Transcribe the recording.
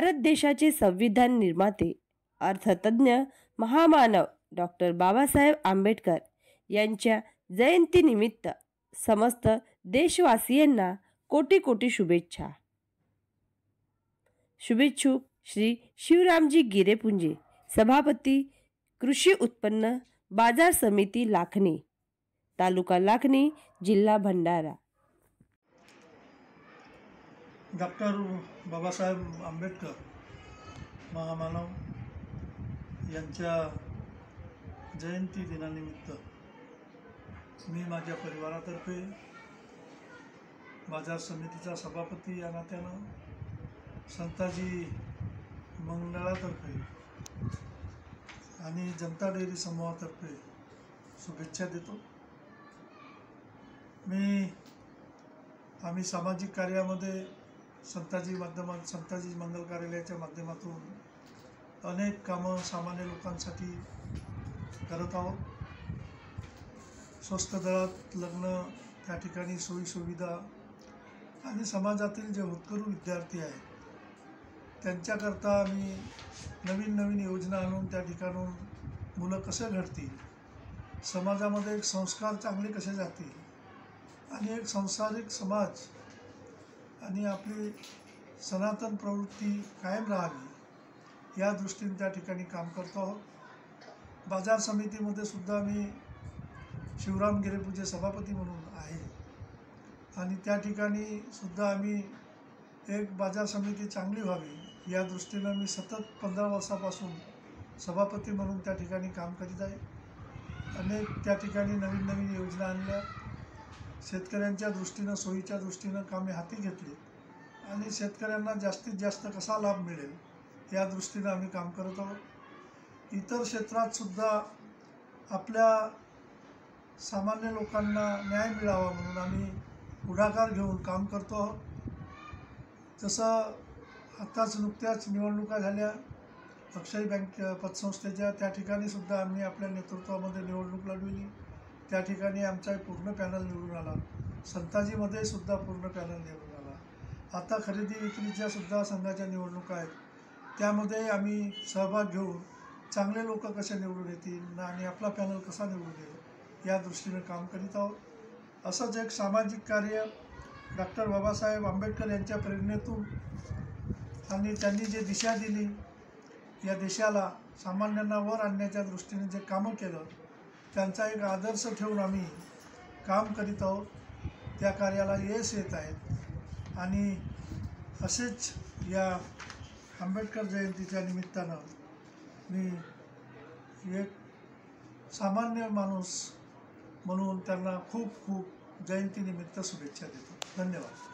भारत देशाचे संविधान निर्माते, अर्थतज्ञ, महामानव डॉक्टर बाबासाहेब आंबेडकर यांच्या जयंतीनिमित्त समस्त देशवासियांना कोटी कोटी शुभेच्छा। शुभेच्छुक श्री शिवरामजी गिरेपुंजे, सभापती, कृषी उत्पन्न बाजार समिती लाखनी, तालुका लाखनी, जिल्हा भंडारा। डॉक्टर बाबासाहेब आंबेडकर महामानव यांच्या जयंती दिनानिमित्त मी माझ्या परिवारातर्फे, बाजार समितीचा सभापती या नात्यानं, संताजी मंडळातर्फे आणि जनता डेअरी समूहातर्फे शुभेच्छा देतो। आम्ही सामाजिक कार्यामध्ये संताजी मंगल कार्यालयाच्या माध्यमातून अनेक कामं सामान्य लोकांसाठी करत आहोत। स्वस्त दरात लग्न, त्या ठिकाणी सोयीसुविधा आणि समाजातील जे होतकरू विद्यार्थी आहेत त्यांच्याकरता आम्ही नवीन नवीन योजना आणून त्या ठिकाणून मुलं कसे घडतील, समाजामध्ये एक संस्कार चांगले कसे जातील आणि एक सांसारिक समाज आणि आपली सनातन प्रवृत्ती कायम राहावी या दृष्टीने त्या ठिकाणी काम करतो आहोत। बाजार समितीमध्ये सुद्धा मी शिवराम गिरेपुंजे सभापती म्हणून आहे आणि त्या ठिकाणी सुद्धा आम्ही एक बाजार समिती चांगली व्हावी या दृष्टीनं मी सतत 15 वर्षापासून सभापती म्हणून त्या ठिकाणी काम करीत आहे। अनेक त्या ठिकाणी नवीन नवीन योजना आणल्या, शेतकऱ्यांच्या दृष्टीनं, सोयीच्या दृष्टीनं कामे हाती घेतली आणि शेतकऱ्यांना जास्तीत जास्त कसा लाभ मिळेल या दृष्टीनं आम्ही काम करत आहोत। इतर क्षेत्रात सुद्धा आपल्या सामान्य लोकांना न्याय मिळावा म्हणून आम्ही पुढाकार घेऊन काम करतो आहोत। जसं आत्ताच नुकत्याच निवडणुका झाल्या अक्षय बँक पतसंस्थेच्या, त्या ठिकाणी सुद्धा आम्ही आपल्या नेतृत्वामध्ये निवडणूक लढविली, त्या ठिकाणी आमचा पूर्ण पॅनल निवडून आला। संताजीमध्ये सुद्धा पूर्ण पॅनल निवडून आला। आता खरेदी विक्रीच्या सुद्धा संघाच्या निवडणुका आहेत, त्यामध्ये आम्ही सहभाग घेऊन चांगले लोक कसे निवडून येतील आणि आपला पॅनल कसा निवडून येईल या दृष्टीने काम करीत आहोत। असंच एक सामाजिक कार्य डॉक्टर बाबासाहेब आंबेडकर यांच्या प्रेरणेतून आणि त्यांनी जे दिशा दिली या देशाला सामान्यांना वर आणण्याच्या दृष्टीने जे कामं केलं त्यांचा एक आदर्श ठेवून आम्ही काम करीत आहोत। त्या कार्याला यश येत आहेत आणि असेच या आंबेडकर जयंतीच्या निमित्तानं मी एक सामान्य माणूस म्हणून त्यांना खूप खूप जयंतीनिमित्त शुभेच्छा देतो। धन्यवाद।